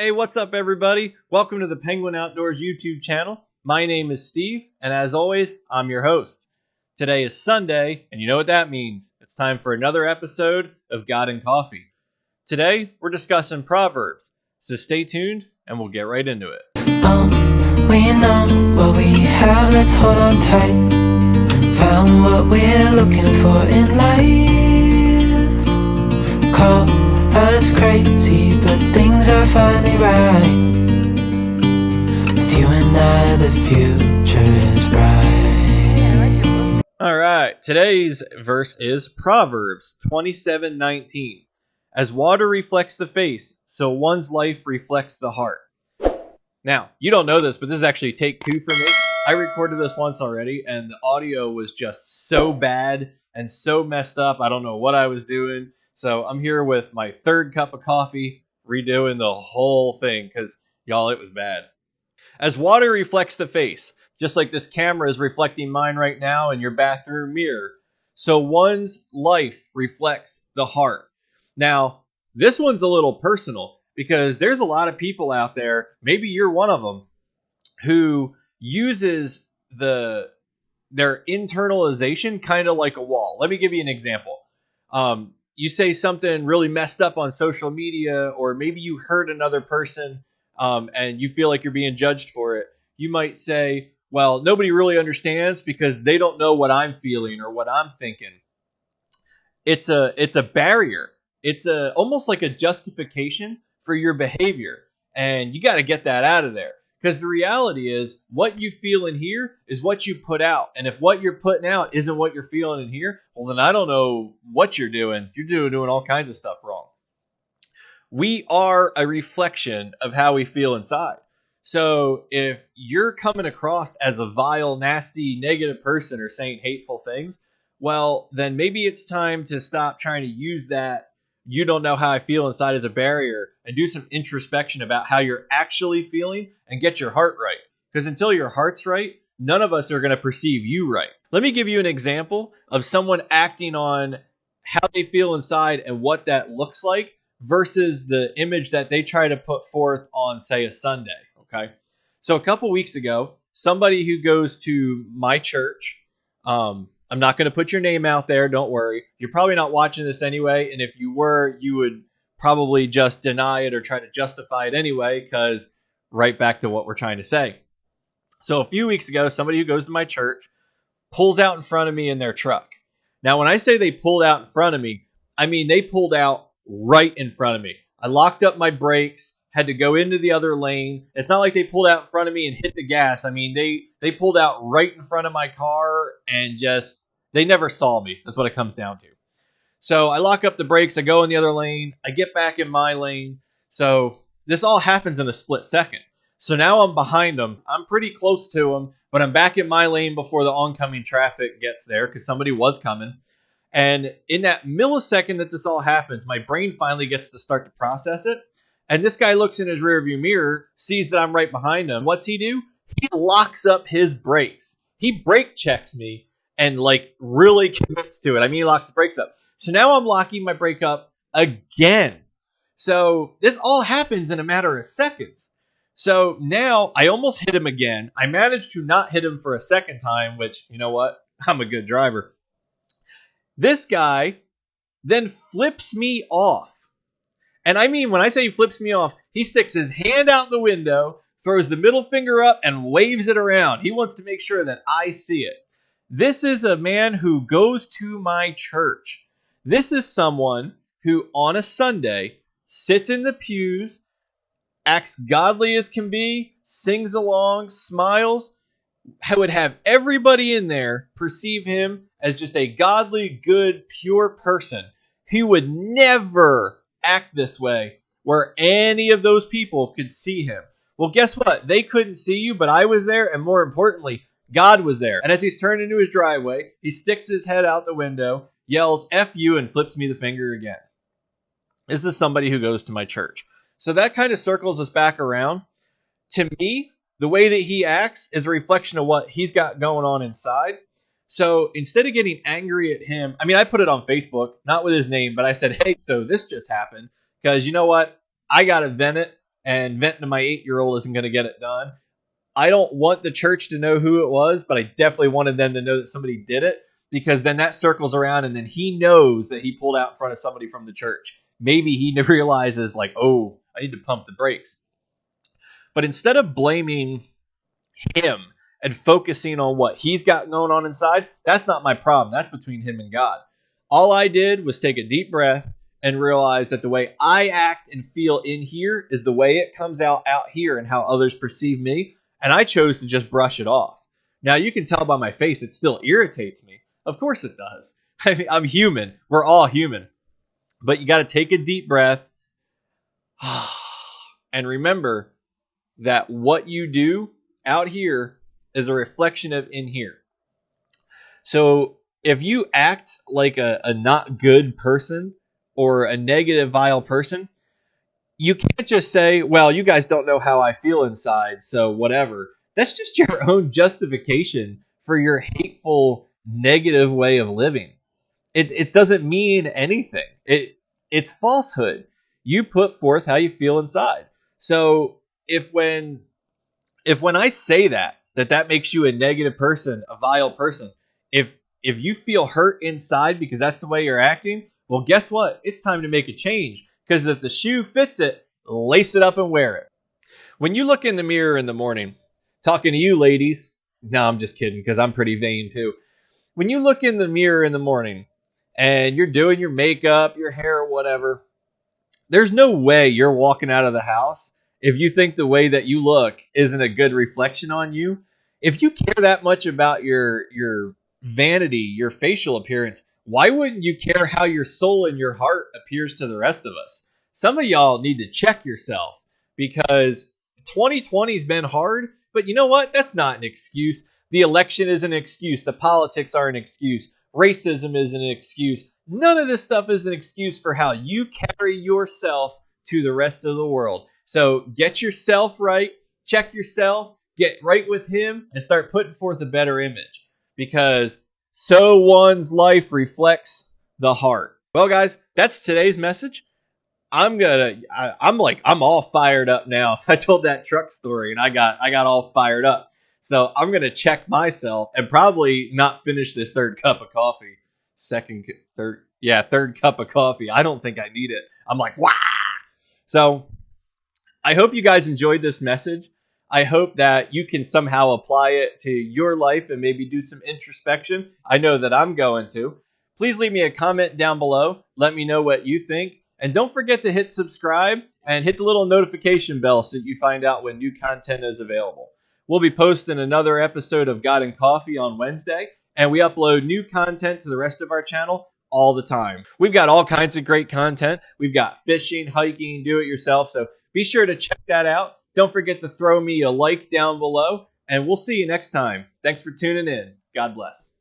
Hey, what's up, everybody? Welcome to the Penguin Outdoors YouTube channel. My name is Steve, and as always, I'm your host. Today is Sunday, and you know what that means. It's time for another episode of God and Coffee. Today, we're discussing Proverbs, so stay tuned, and we'll get right into it. We know what we have, let's hold on tight. Found what we're looking for in life. Call us crazy, but things are finally right. With you and I, the future is bright. All right, today's verse is Proverbs 27:19. As water reflects the face, so one's life reflects the heart. Now, you don't know this, but this is actually take two for me. I recorded this once already, and the audio was just so bad and so messed up. I don't know what I was doing. So I'm here with my third cup of coffee, redoing the whole thing, because, y'all, it was bad. As water reflects the face, just like this camera is reflecting mine right now in your bathroom mirror, so one's life reflects the heart. Now, this one's a little personal, because there's a lot of people out there, maybe you're one of them, who uses their internalization kind of like a wall. Let me give you an example. You say something really messed up on social media, or maybe you hurt another person and you feel like you're being judged for it. You might say, well, nobody really understands because they don't know what I'm feeling or what I'm thinking. It's a barrier. It's almost like a justification for your behavior. And you got to get that out of there. Because the reality is, what you feel in here is what you put out. And if what you're putting out isn't what you're feeling in here, well, then I don't know what you're doing. You're doing all kinds of stuff wrong. We are a reflection of how we feel inside. So if you're coming across as a vile, nasty, negative person or saying hateful things, well, then maybe it's time to stop trying to use that "you don't know how I feel inside" as a barrier and do some introspection about how you're actually feeling and get your heart right. Because until your heart's right, none of us are going to perceive you right. Let me give you an example of someone acting on how they feel inside and what that looks like versus the image that they try to put forth on, say, a Sunday. Okay. So a couple weeks ago, somebody who goes to my church, I'm not going to put your name out there. Don't worry. You're probably not watching this anyway. And if you were, you would probably just deny it or try to justify it anyway, because right back to what we're trying to say. So a few weeks ago, somebody who goes to my church pulls out in front of me in their truck. Now, when I say they pulled out in front of me, I mean they pulled out right in front of me. I locked up my brakes, had to go into the other lane. It's not like they pulled out in front of me and hit the gas. I mean, they pulled out right in front of my car and just, they never saw me. That's what it comes down to. So I lock up the brakes. I go in the other lane. I get back in my lane. So this all happens in a split second. So now I'm behind them. I'm pretty close to them, but I'm back in my lane before the oncoming traffic gets there because somebody was coming. And in that millisecond that this all happens, my brain finally gets to start to process it. And this guy looks in his rearview mirror, sees that I'm right behind him. What's he do? He locks up his brakes. He brake checks me and like really commits to it. I mean, he locks the brakes up. So now I'm locking my brake up again. So this all happens in a matter of seconds. So now I almost hit him again. I managed to not hit him for a second time, which, you know what? I'm a good driver. This guy then flips me off. And I mean, when I say he flips me off, he sticks his hand out the window, throws the middle finger up, and waves it around. He wants to make sure that I see it. This is a man who goes to my church. This is someone who, on a Sunday, sits in the pews, acts godly as can be, sings along, smiles, would have everybody in there perceive him as just a godly, good, pure person. He would never act this way where any of those people could see him. Well, guess what? They couldn't see you, but I was there, and more importantly, God was there. And as he's turned into his driveway, he sticks his head out the window, yells "F you," and flips me the finger again. This is somebody who goes to my church. So that kind of circles us back around. To me, the way that he acts is a reflection of what he's got going on inside. So instead of getting angry at him, I mean, I put it on Facebook, not with his name, but I said, hey, so this just happened. Because you know what? I got to vent it. and venting to my 8-year-old isn't going to get it done. I don't want the church to know who it was, but I definitely wanted them to know that somebody did it, because then that circles around and then he knows that he pulled out in front of somebody from the church. Maybe he realizes like, oh, I need to pump the brakes. But instead of blaming him and focusing on what he's got going on inside, that's not my problem. That's between him and God. All I did was take a deep breath and realize that the way I act and feel in here is the way it comes out here and how others perceive me. And I chose to just brush it off. Now, you can tell by my face, it still irritates me. Of course it does. I mean, I'm human. We're all human. But you got to take a deep breath and remember that what you do out here is a reflection of in here. So if you act like a not good person or a negative, vile person, you can't just say, well, you guys don't know how I feel inside, so whatever. That's just your own justification for your hateful, negative way of living. It doesn't mean anything. It's falsehood. You put forth how you feel inside. So if when I say that makes you a negative person, a vile person, if you feel hurt inside because that's the way you're acting, well, guess what? It's time to make a change. Because if the shoe fits it, lace it up and wear it. When you look in the mirror in the morning, talking to you ladies, no, I'm just kidding because I'm pretty vain too. When you look in the mirror in the morning and you're doing your makeup, your hair, or whatever, there's no way you're walking out of the house if you think the way that you look isn't a good reflection on you. If you care that much about your vanity, your facial appearance, why wouldn't you care how your soul and your heart appears to the rest of us? Some of y'all need to check yourself, because 2020's been hard, but you know what? That's not an excuse. The election is an excuse. The politics are an excuse. Racism is an excuse. None of this stuff is an excuse for how you carry yourself to the rest of the world. So get yourself right, check yourself, get right with him, and start putting forth a better image. Because so one's life reflects the heart. Well, guys, that's today's message. I'm all fired up now. I told that truck story and I got all fired up. So I'm gonna check myself and probably not finish this third cup of coffee. Third cup of coffee. I don't think I need it. I'm like, wow. So I hope you guys enjoyed this message. I hope that you can somehow apply it to your life and maybe do some introspection. I know that I'm going to. Please leave me a comment down below. Let me know what you think. And don't forget to hit subscribe and hit the little notification bell so that you find out when new content is available. We'll be posting another episode of God and Coffee on Wednesday, and we upload new content to the rest of our channel all the time. We've got all kinds of great content. We've got fishing, hiking, do-it-yourself, so be sure to check that out. Don't forget to throw me a like down below, and we'll see you next time. Thanks for tuning in. God bless.